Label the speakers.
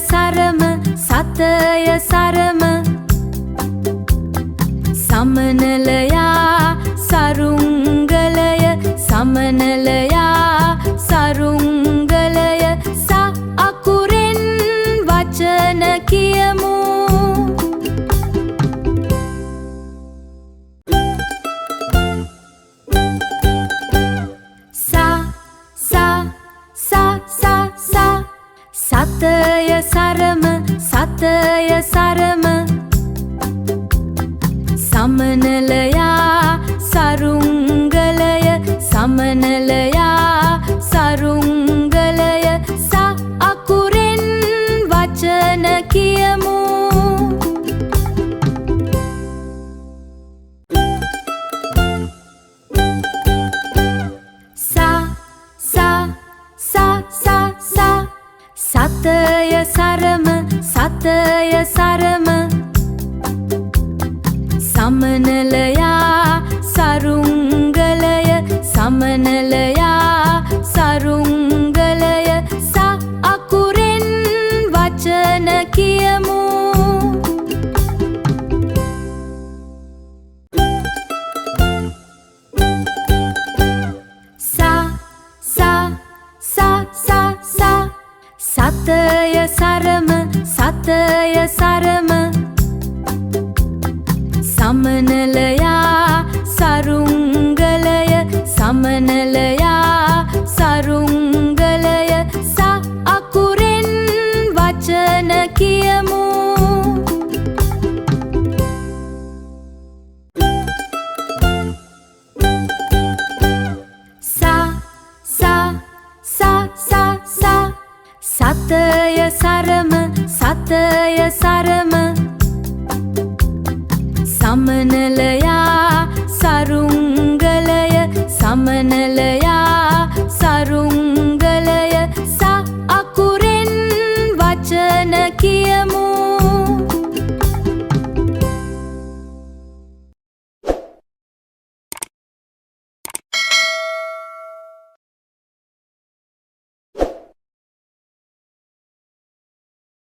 Speaker 1: සරම සතය සරම සමනලයා සරුංගලය සමනලයා සරුංගලය ස අකුරෙන් වචන කියමු සතය සරම සතය සරම සමනලයා සරුංගලය සමනලයා සරුංගලය ස අකුරෙන් වචන කියමු සතය සරම සතය සරම සමනලයා සරුංගලය සමනලයා සරුංගලය ස අකුරෙන් වචන කියමු සතය සරම සතය සරම සමනලයා සරුංගලය සමනලයා සරුංගලය ස අකුරෙන් වචන කියමු සතය සරම